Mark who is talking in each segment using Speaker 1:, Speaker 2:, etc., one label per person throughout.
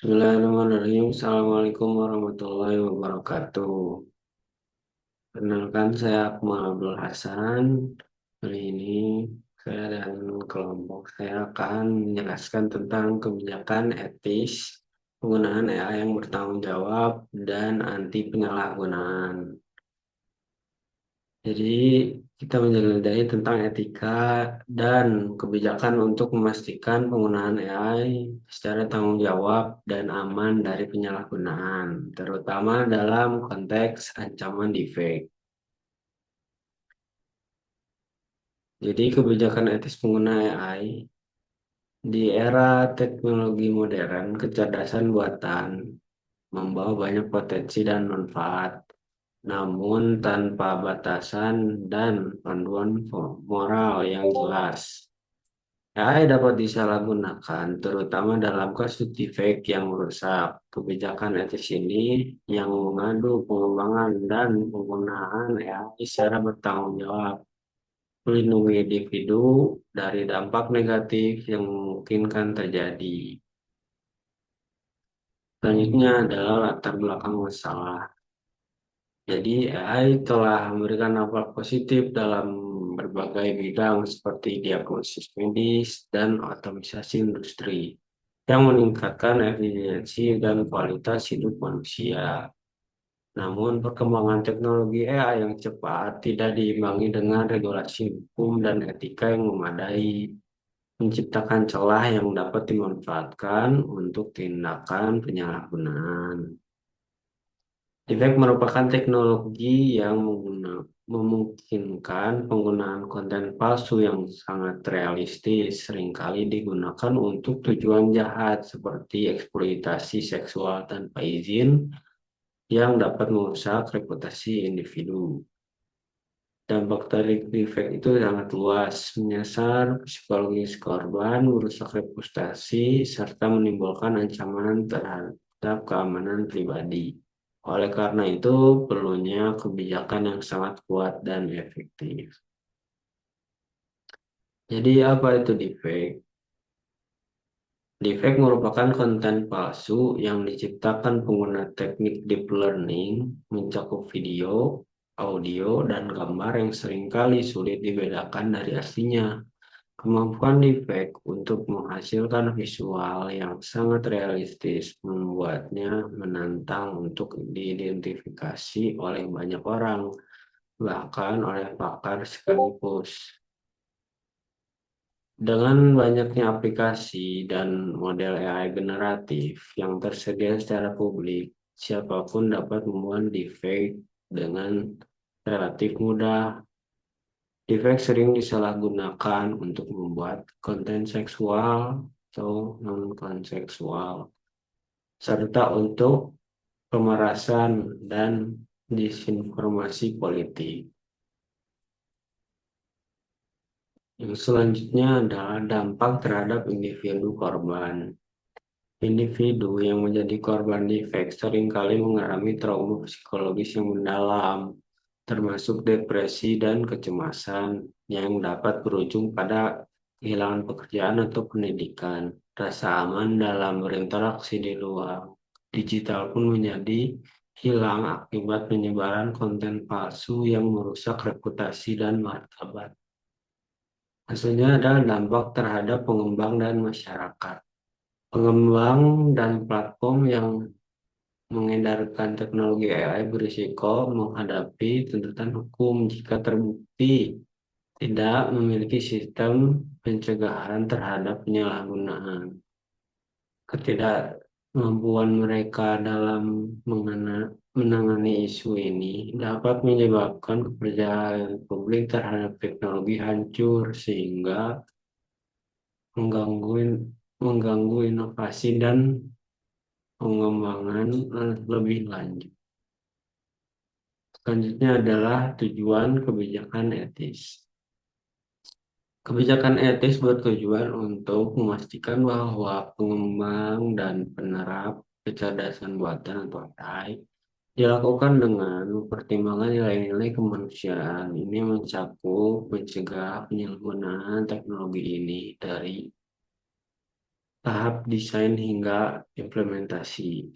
Speaker 1: Bismillahirrahmanirrahim. Assalamualaikum warahmatullahi wabarakatuh. Perkenalkan, saya Akmal Abdul Hasan. Hari ini saya dan kelompok saya akan menjelaskan tentang kebijakan etis penggunaan AI yang bertanggung jawab dan anti penyalahgunaan. Jadi kita menjelajahi tentang etika dan kebijakan untuk memastikan penggunaan AI secara tanggung jawab dan aman dari penyalahgunaan, terutama dalam konteks ancaman deepfake. Jadi kebijakan etis pengguna AI di era teknologi modern, kecerdasan buatan membawa banyak potensi dan manfaat, namun tanpa batasan dan panduan moral yang jelas. AI dapat disalahgunakan, terutama dalam kasus defect yang merusak. Kebijakan etis ini yang mengadu pengembangan dan penggunaan AI secara bertanggung jawab, melindungi individu dari dampak negatif yang memungkinkan terjadi. Selanjutnya adalah latar belakang masalah. Jadi AI telah memberikan dampak positif dalam berbagai bidang seperti diagnosis medis dan otomatisasi industri yang meningkatkan efisiensi dan kualitas hidup manusia. Namun, perkembangan teknologi AI yang cepat tidak diimbangi dengan regulasi hukum dan etika yang memadai, menciptakan celah yang dapat dimanfaatkan untuk tindakan penyalahgunaan. Deepfake merupakan teknologi yang memungkinkan penggunaan konten palsu yang sangat realistis, seringkali digunakan untuk tujuan jahat seperti eksploitasi seksual tanpa izin yang dapat merusak reputasi individu. Dampak dari deepfake itu sangat luas, menyasar psikologis korban, merusak reputasi, serta menimbulkan ancaman terhadap keamanan pribadi. Oleh karena itu, perlunya kebijakan yang sangat kuat dan efektif. Jadi, apa itu deepfake? Deepfake merupakan konten palsu yang diciptakan pengguna teknik deep learning, mencakup video, audio, dan gambar yang seringkali sulit dibedakan dari aslinya. Kemampuan deepfake untuk menghasilkan visual yang sangat realistis membuatnya menantang untuk diidentifikasi oleh banyak orang, bahkan oleh pakar sekaligus. Dengan banyaknya aplikasi dan model AI generatif yang tersedia secara publik, siapapun dapat membuat deepfake dengan relatif mudah. Deepfake sering disalahgunakan untuk membuat konten seksual atau non-konseksual, serta untuk pemerasan dan disinformasi politik. Yang selanjutnya adalah dampak terhadap individu korban. Individu yang menjadi korban defek seringkali mengalami trauma psikologis yang mendalam, termasuk depresi dan kecemasan yang dapat berujung pada kehilangan pekerjaan atau pendidikan. Rasa aman dalam berinteraksi di luar digital pun menjadi hilang akibat penyebaran konten palsu yang merusak reputasi dan martabat. Hasilnya adalah dampak terhadap pengembang dan masyarakat. Pengembang dan platform yang mengedarkan teknologi AI berisiko menghadapi tuntutan hukum jika terbukti tidak memiliki sistem pencegahan terhadap penyalahgunaan. Ketidakmampuan mereka dalam menangani isu ini dapat menyebabkan kepercayaan publik terhadap teknologi hancur sehingga mengganggu mengganggu inovasi dan pengembangan lebih lanjut. Selanjutnya adalah tujuan kebijakan etis. Kebijakan etis bertujuan untuk memastikan bahwa pengembang dan penerap kecerdasan buatan atau AI dilakukan dengan mempertimbangkan nilai-nilai kemanusiaan. Ini mencakup mencegah penyalahgunaan teknologi ini dari tahap desain hingga implementasi.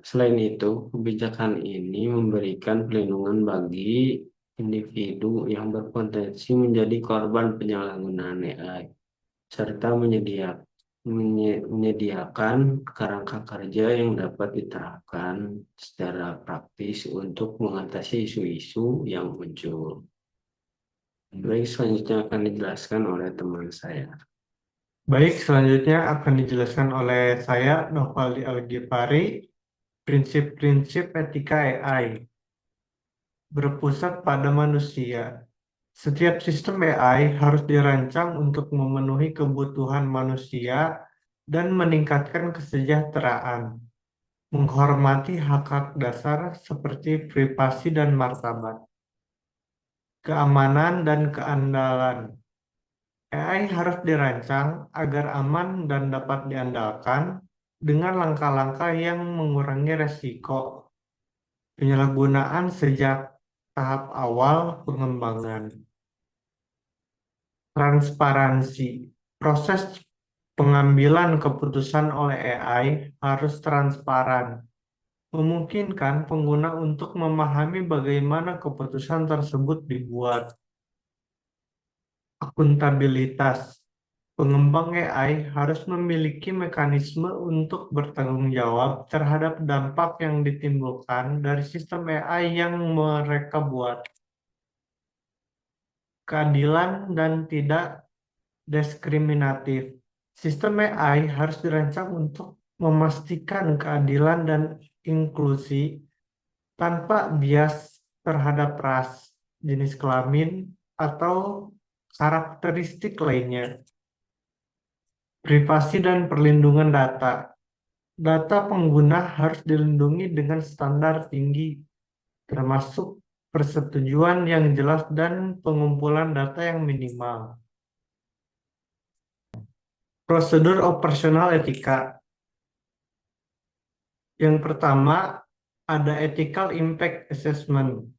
Speaker 1: Selain itu, kebijakan ini memberikan perlindungan bagi individu yang berpotensi menjadi korban penyalahgunaan AI, serta menyediakan kerangka kerja yang dapat diterapkan secara praktis untuk mengatasi isu-isu yang muncul. Baik, selanjutnya akan dijelaskan oleh teman saya.
Speaker 2: Baik, selanjutnya akan dijelaskan oleh saya, Novaldi Al-Ghifari, prinsip-prinsip etika AI berpusat pada manusia. Setiap sistem AI harus dirancang untuk memenuhi kebutuhan manusia dan meningkatkan kesejahteraan, menghormati hak-hak dasar seperti privasi dan martabat, keamanan dan keandalan. AI harus dirancang agar aman dan dapat diandalkan dengan langkah-langkah yang mengurangi resiko penyalahgunaan sejak tahap awal pengembangan. Transparansi. Proses pengambilan keputusan oleh AI harus transparan, memungkinkan pengguna untuk memahami bagaimana keputusan tersebut dibuat. Akuntabilitas. Pengembang AI harus memiliki mekanisme untuk bertanggung jawab terhadap dampak yang ditimbulkan dari sistem AI yang mereka buat. Keadilan dan tidak diskriminatif. Sistem AI harus dirancang untuk memastikan keadilan dan inklusi tanpa bias terhadap ras, jenis kelamin, atau karakteristik lainnya. Privasi dan perlindungan data. Data pengguna harus dilindungi dengan standar tinggi, termasuk persetujuan yang jelas dan pengumpulan data yang minimal. Prosedur operasional etika. Yang pertama, ada ethical impact assessment.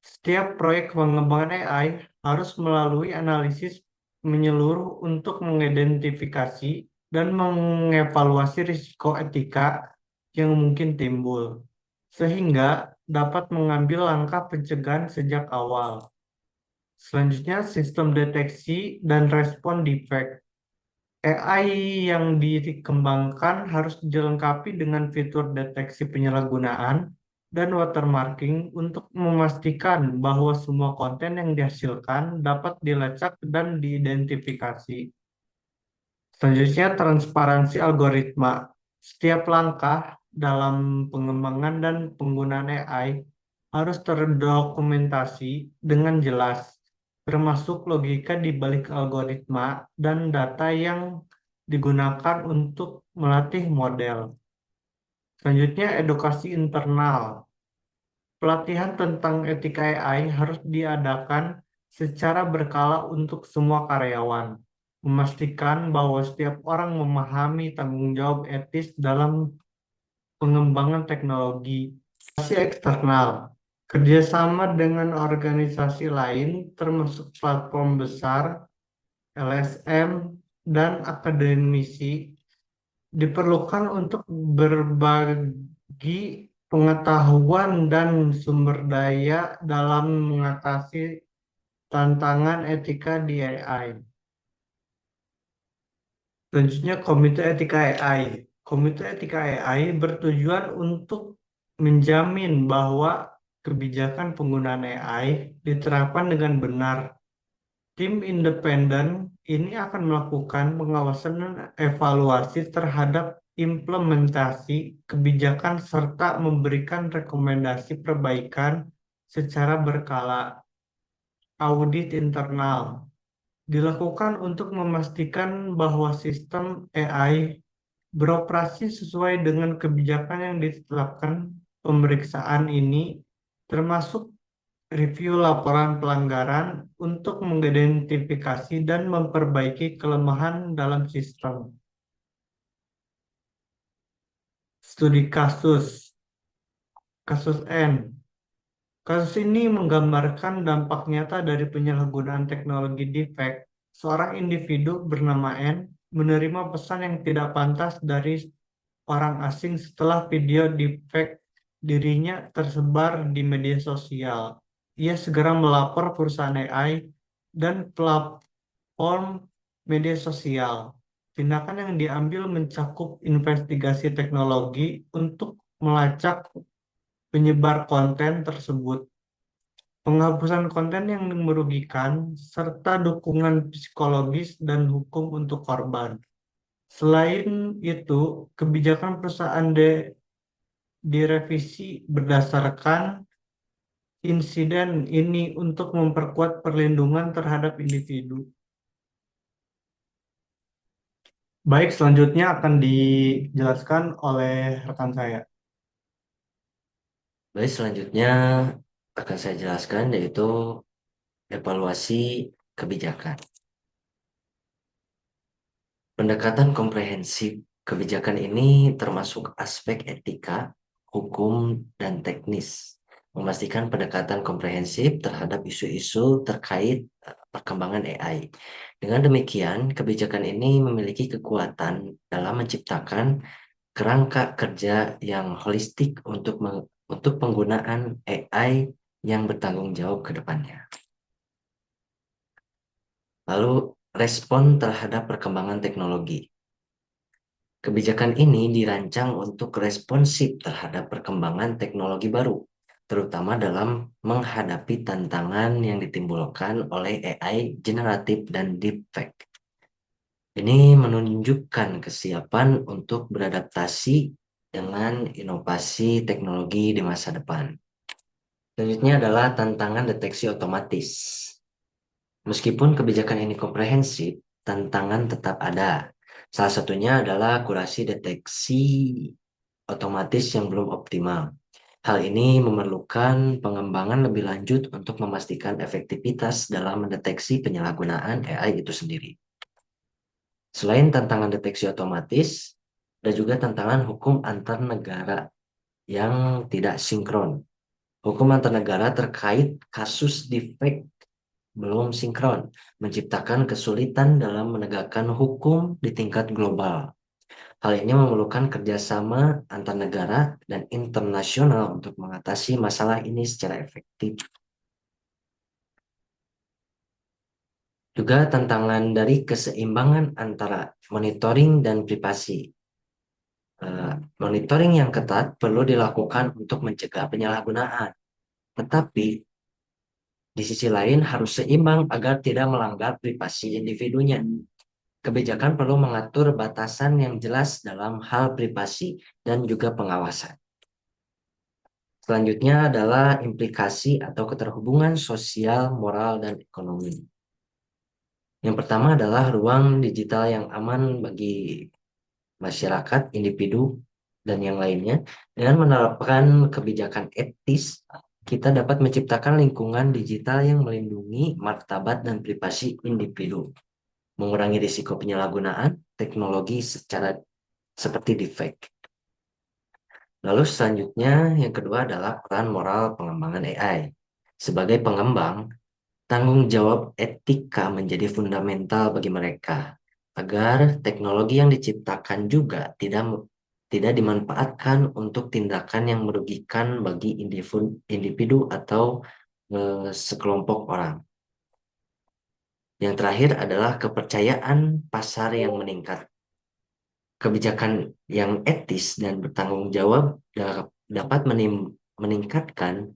Speaker 2: Setiap proyek pengembangan AI harus melalui analisis menyeluruh untuk mengidentifikasi dan mengevaluasi risiko etika yang mungkin timbul, sehingga dapat mengambil langkah pencegahan sejak awal. Selanjutnya, sistem deteksi dan respon defect. AI yang dikembangkan harus dilengkapi dengan fitur deteksi penyalahgunaan dan watermarking untuk memastikan bahwa semua konten yang dihasilkan dapat dilacak dan diidentifikasi. Selanjutnya, transparansi algoritma. Setiap langkah dalam pengembangan dan penggunaan AI harus terdokumentasi dengan jelas, termasuk logika di balik algoritma dan data yang digunakan untuk melatih model. Selanjutnya, edukasi internal. Pelatihan tentang etika AI harus diadakan secara berkala untuk semua karyawan, memastikan bahwa setiap orang memahami tanggung jawab etis dalam pengembangan teknologi. Edukasi eksternal, kerjasama dengan organisasi lain, termasuk platform besar, LSM, dan akademisi, diperlukan untuk berbagi pengetahuan dan sumber daya dalam mengatasi tantangan etika di AI. Selanjutnya, Komite Etika AI. Komite Etika AI bertujuan untuk menjamin bahwa kebijakan penggunaan AI diterapkan dengan benar. Tim independen ini akan melakukan pengawasan dan evaluasi terhadap implementasi kebijakan serta memberikan rekomendasi perbaikan secara berkala. Audit internal dilakukan untuk memastikan bahwa sistem AI beroperasi sesuai dengan kebijakan yang ditetapkan. Pemeriksaan ini termasuk review laporan pelanggaran untuk mengidentifikasi dan memperbaiki kelemahan dalam sistem. Studi kasus N. Kasus ini menggambarkan dampak nyata dari penyalahgunaan teknologi deepfake. Seorang individu bernama N menerima pesan yang tidak pantas dari orang asing setelah video deepfake dirinya tersebar di media sosial. Ia segera melapor perusahaan AI dan platform media sosial. Tindakan yang diambil mencakup investigasi teknologi untuk melacak penyebar konten tersebut, penghapusan konten yang merugikan, serta dukungan psikologis dan hukum untuk korban. Selain itu, kebijakan perusahaan direvisi berdasarkan insiden ini untuk memperkuat perlindungan terhadap individu. Baik, selanjutnya akan dijelaskan oleh rekan saya.
Speaker 3: Baik, selanjutnya akan saya jelaskan yaitu evaluasi kebijakan. Pendekatan komprehensif kebijakan ini termasuk aspek etika, hukum, dan teknis, memastikan pendekatan komprehensif terhadap isu-isu terkait perkembangan AI. Dengan demikian, kebijakan ini memiliki kekuatan dalam menciptakan kerangka kerja yang holistik untuk penggunaan AI yang bertanggung jawab ke depannya. Lalu, respon terhadap perkembangan teknologi. Kebijakan ini dirancang untuk responsif terhadap perkembangan teknologi baru, terutama dalam menghadapi tantangan yang ditimbulkan oleh AI generatif dan deepfake. Ini menunjukkan kesiapan untuk beradaptasi dengan inovasi teknologi di masa depan. Selanjutnya adalah tantangan deteksi otomatis. Meskipun kebijakan ini komprehensif, tantangan tetap ada. Salah satunya adalah akurasi deteksi otomatis yang belum optimal. Hal ini memerlukan pengembangan lebih lanjut untuk memastikan efektivitas dalam mendeteksi penyalahgunaan AI itu sendiri. Selain tantangan deteksi otomatis, ada juga tantangan hukum antar negara yang tidak sinkron. Hukum antar negara terkait kasus deepfake belum sinkron, menciptakan kesulitan dalam menegakkan hukum di tingkat global. Hal ini memerlukan kerjasama antar negara dan internasional untuk mengatasi masalah ini secara efektif. Juga tantangan dari keseimbangan antara monitoring dan privasi. Monitoring yang ketat perlu dilakukan untuk mencegah penyalahgunaan, tetapi di sisi lain harus seimbang agar tidak melanggar privasi individunya. Kebijakan perlu mengatur batasan yang jelas dalam hal privasi dan juga pengawasan. Selanjutnya adalah implikasi atau keterhubungan sosial, moral, dan ekonomi. Yang pertama adalah ruang digital yang aman bagi masyarakat, individu, dan yang lainnya. Dengan menerapkan kebijakan etis, kita dapat menciptakan lingkungan digital yang melindungi martabat dan privasi individu, mengurangi risiko penyalahgunaan teknologi seperti deepfake. Lalu selanjutnya yang kedua adalah peran moral pengembangan AI. Sebagai pengembang, tanggung jawab etika menjadi fundamental bagi mereka agar teknologi yang diciptakan juga tidak dimanfaatkan untuk tindakan yang merugikan bagi individu atau sekelompok orang. Yang terakhir adalah kepercayaan pasar yang meningkat. Kebijakan yang etis dan bertanggung jawab dapat meningkatkan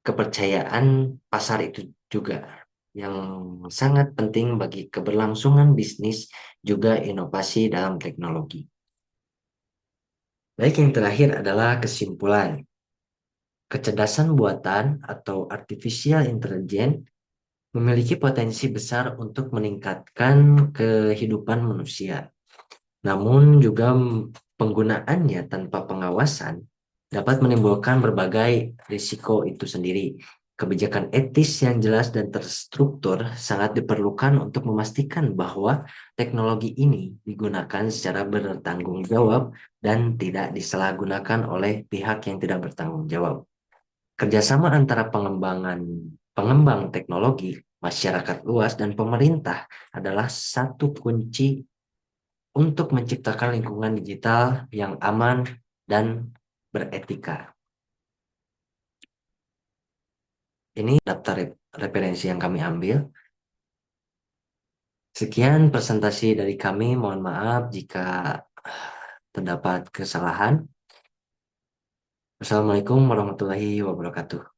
Speaker 3: kepercayaan pasar itu juga, yang sangat penting bagi keberlangsungan bisnis juga inovasi dalam teknologi. Baik, yang terakhir adalah kesimpulan. Kecerdasan buatan atau artificial intelligence memiliki potensi besar untuk meningkatkan kehidupan manusia. Namun juga penggunaannya tanpa pengawasan dapat menimbulkan berbagai risiko itu sendiri. Kebijakan etis yang jelas dan terstruktur sangat diperlukan untuk memastikan bahwa teknologi ini digunakan secara bertanggung jawab dan tidak disalahgunakan oleh pihak yang tidak bertanggung jawab. Kerjasama antara pengembang teknologi, masyarakat luas, dan pemerintah adalah satu kunci untuk menciptakan lingkungan digital yang aman dan beretika. Ini daftar referensi yang kami ambil. Sekian presentasi dari kami. Mohon maaf jika terdapat kesalahan. Wassalamualaikum warahmatullahi wabarakatuh.